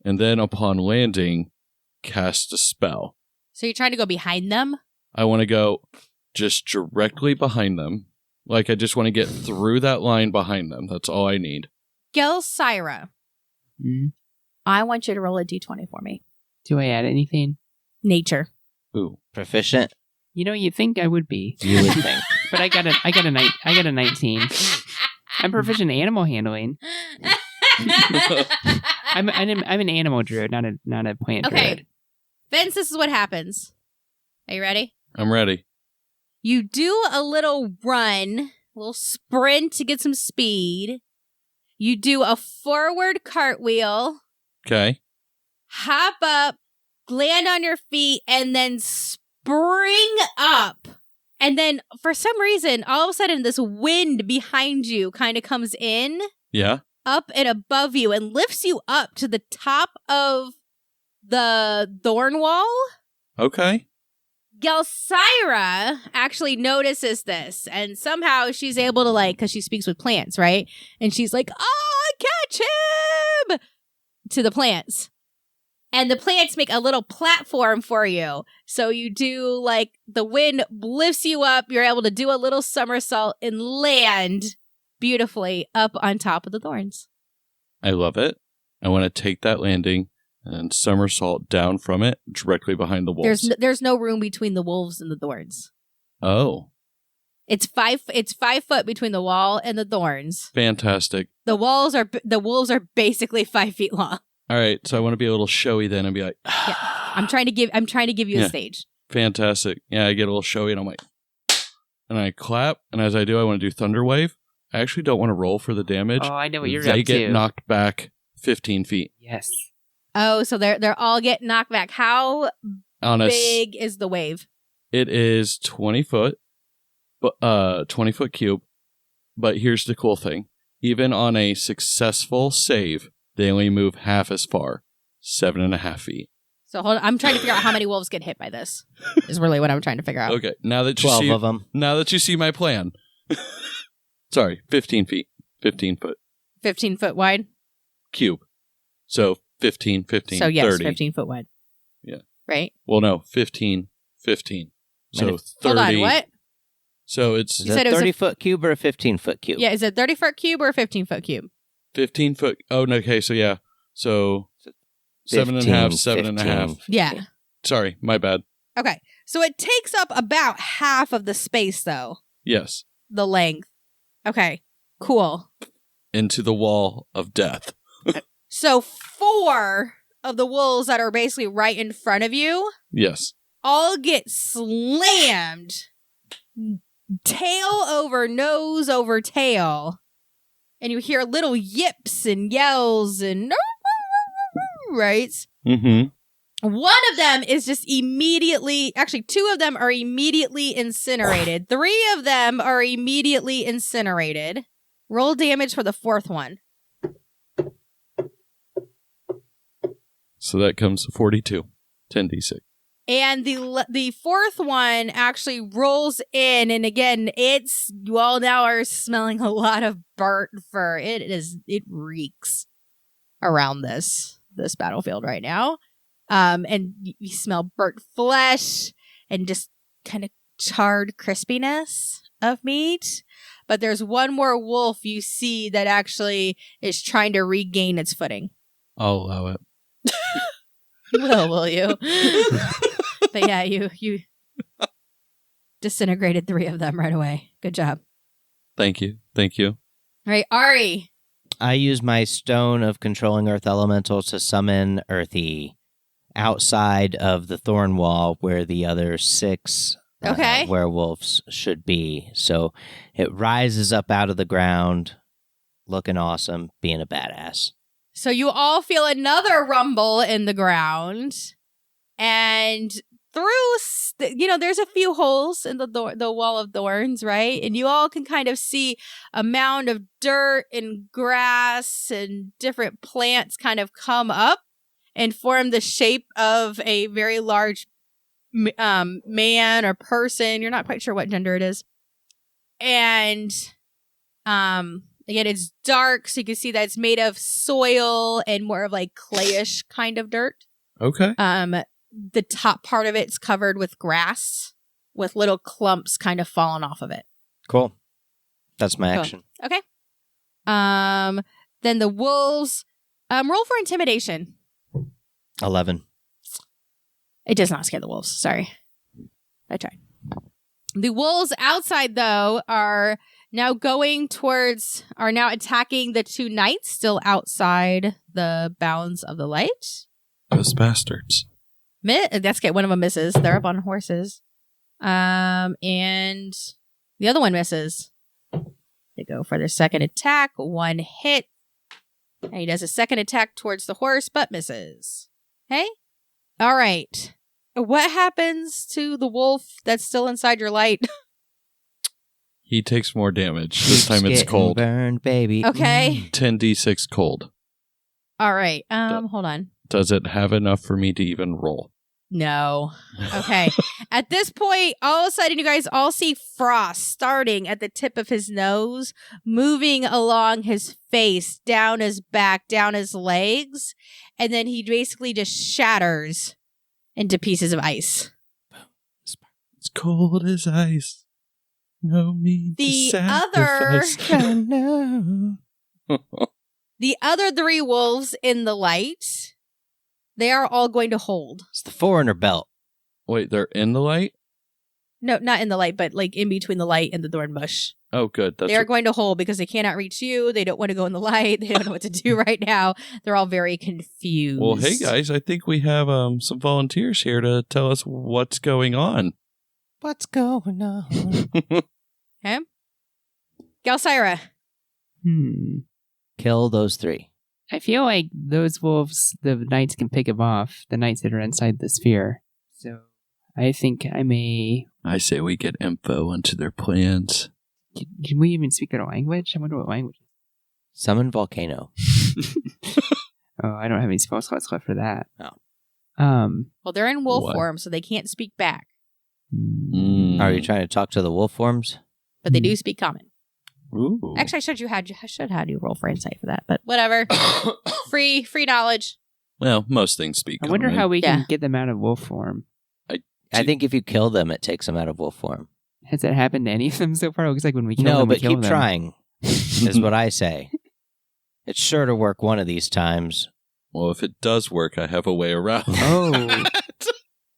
and then upon landing, cast a spell. So you're trying to go behind them? I want to go just directly behind them. Like, I just want to get through that line behind them. That's all I need. Gelsira, Mm. I want you to roll a d20 for me. Do I add anything? Nature. Ooh. Proficient, You know, you'd think I would be, you would think. but I got a 19. I'm proficient in animal handling. I'm an animal druid, not a plant Okay. druid. Vince, this is what happens. Are you ready? I'm ready. You do a little run, a little sprint to get some speed. You do a forward cartwheel, Okay. hop up, land on your feet, and then spring up. And then for some reason, all of a sudden, this wind behind you kind of comes in, Yeah. up and above you, and lifts you up to the top of the thorn wall. Okay. Gelsira actually notices this, and somehow she's able to, like, because she speaks with plants, right? And she's like, "Oh, catch him!" to the plants. And the plants make a little platform for you. So you do, like, the wind lifts you up. You're able to do a little somersault and land beautifully up on top of the thorns. I love it. I want to take that landing and somersault down from it directly behind the wolves. There's no room between the wolves and the thorns. Oh, It's 5 foot between the wall and the thorns. fantastic. The wolves are basically 5 feet long. All right, so I want to be a little showy then and be like, Yeah. I'm trying to give you Yeah. a stage. fantastic. Yeah, I get a little showy and I'm like, and I clap. And as I do, I want to do Thunder Wave. I actually don't want to roll for the damage. Oh, I know what you're They up get to. knocked back 15 feet. Yes. Oh, so they're all getting knocked back. How On a big is the wave? It is 20 foot, 20 foot cube. But here's the cool thing. Even on a successful save, they only move half as far, 7.5 feet. So hold on. I'm trying to figure out how many wolves get hit by this. Is really what I'm trying to figure out. Okay, now that you 12 see, of them. now that you see my plan. Sorry, 15 feet, 15 foot 15 foot wide. cube. So 15, 15, So yes, 30. 15 foot wide. Yeah. Right? Well, no, 15, 15. So Minute. 30. Hold on, what? So it's Is You it said a it was a 30-foot cube or a 15-foot cube? Yeah, is it 30 foot cube or a 15 foot cube? 15 foot. Oh, no, okay, so yeah. So 7.5, 7.5. 15. Yeah. Sorry, my bad. Okay. So it takes up about half of the space though. Yes. The length. Okay. Cool. Into the wall of death. So 4 of the wolves that are basically right in front of you Yes. all get slammed tail over nose over tail. And you hear little yips and yells and right? Mm-hmm. One of them is just immediately, actually 2 of them are immediately incinerated. 3 of them are immediately incinerated. Roll damage for the 4th one. So that comes to 42. 10d6. And the 4th one actually rolls in, and again, you all now are smelling a lot of burnt fur. It reeks around this battlefield right now. And you smell burnt flesh and just kind of charred crispiness of meat. But there's one more wolf you see that actually is trying to regain its footing. I'll allow it. Will you? But yeah, you disintegrated 3 of them right away. Good job. Thank you. Thank you. All right, Ari. I use my stone of controlling earth elementals to summon Earthy outside of the thorn wall where the other 6 Okay. werewolves should be. So it rises up out of the ground, looking awesome, being a badass. So you all feel another rumble in the ground, and there's a few holes in the wall of thorns, right? And you all can kind of see a mound of dirt and grass and different plants kind of come up and form the shape of a very large man or person. You're not quite sure what gender it is. And again, it's dark, so you can see that it's made of soil and more of like clayish kind of dirt. Okay. The top part of it's covered with grass with little clumps kind of falling off of it. Cool. That's my Cool. action. Okay. Then the wolves, roll for intimidation. 11. It does not scare the wolves. Sorry. I tried. The wolves outside, though, are now attacking the 2 knights still outside the bounds of the light. Those bastards. That's good. One of them misses. They're up on horses. And the other one misses. They go for their second attack. 1 hit. And he does a second attack towards the horse, but misses. Hey? All right. What happens to the wolf that's still inside your light? He takes more damage. This time it's Getting cold. burned, baby. Okay. 10d6 cold. All right. Hold on. Does it have enough for me to even roll? No. Okay. At this point, all of a sudden, you guys all see frost starting at the tip of his nose, moving along his face, down his back, down his legs, and then he basically just shatters into pieces of ice. It's cold as ice. No need The to other- sacrifice. Oh, no. The other 3 wolves in the light, they are all going to hold. It's the foreigner belt. Wait, they're in the light? No, not in the light, but like in between the light and the thorn bush. Oh, good. That's They are going to hold because they cannot reach you. They don't want to go in the light. They don't know what to do right now. They're all very confused. Well, hey, guys, I think we have some volunteers here to tell us what's going on. What's going on? Okay. Galsyra. Kill those 3. I feel like those wolves, the knights can pick them off, the knights that are inside the sphere. So I think I may... I say we get info into their plans. Can we even speak their language? I wonder what language. Summon volcano. Oh, I don't have any spell slots left for that. Oh. Well, they're in wolf What? form, so they can't speak back. Are you trying to talk to the wolf forms? But they do speak common. Ooh. Actually, I should have had you roll for insight for that, but whatever. free knowledge. Well, most things speak I wonder common. how we can Yeah. get them out of wolf form. I think if you kill them, it takes them out of wolf form. Has that happened to any of them so far? It looks like when we kill No, them, we but kill keep them. trying, is what I say. It's sure to work one of these times. Well, if it does work, I have a way around. Oh.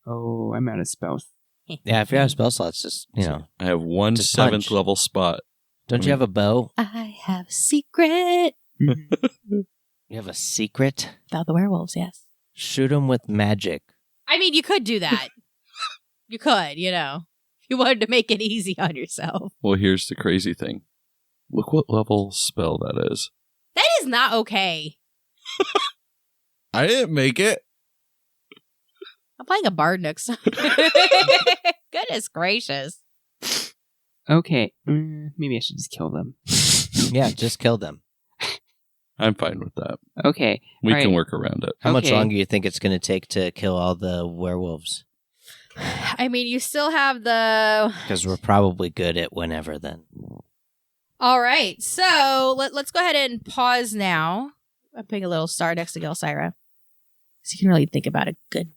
Oh, I'm out of spells. Yeah, if you're out of spell slots, just, I have one Just 7th punch. level spot. don't you have a bow? I have a secret. You have a secret? About the werewolves, yes. Shoot them with magic. I mean, you could do that. You could, if you wanted to make it easy on yourself. Well, here's the crazy thing. Look what level spell that is. That is not okay. I didn't make it. I'm playing a bard next time. Goodness gracious. Okay. Maybe I should just kill them. Yeah, just kill them. I'm fine with that. Okay. We all can right. work around it. How much Okay. longer do you think it's going to take to kill all the werewolves? I mean, you still have the... Because we're probably good at whenever then. All right, so let's go ahead and pause now. I'm putting a little star next to Galsyra, so you can really think about it. Good.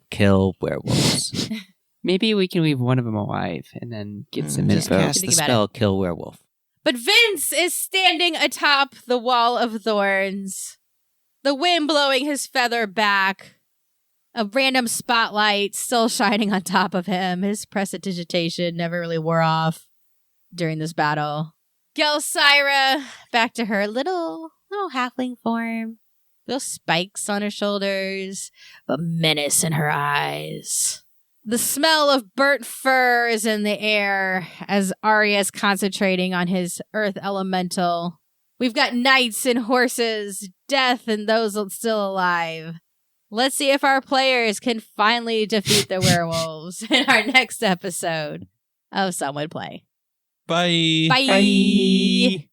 Kill werewolves. Maybe we can leave one of them alive and then get some Just info. cast the Think about spell, kill werewolf. But Vince is standing atop the wall of thorns, the wind blowing his feather back, a random spotlight still shining on top of him. His prestidigitation never really wore off during this battle. Galsyra, back to her little halfling form. Little spikes on her shoulders, but menace in her eyes. The smell of burnt fur is in the air as Arya is concentrating on his earth elemental. We've got knights and horses, death and those still alive. Let's see if our players can finally defeat the werewolves in our next episode of Some Would Play. Bye. Bye.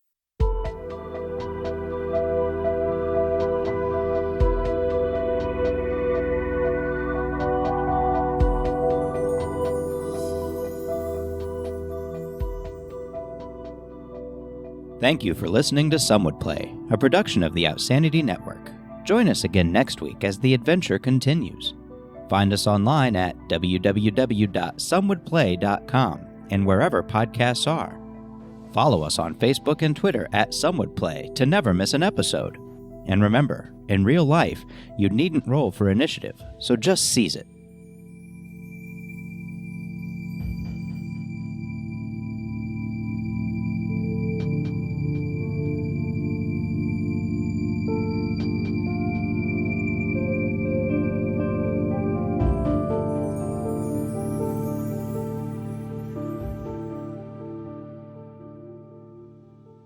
Thank you for listening to Some Would Play, a production of the Outsanity Network. Join us again next week as the adventure continues. Find us online at www.somewouldplay.com and wherever podcasts are. Follow us on Facebook and Twitter at Some Would Play to never miss an episode. And remember, in real life, you needn't roll for initiative, so just seize it.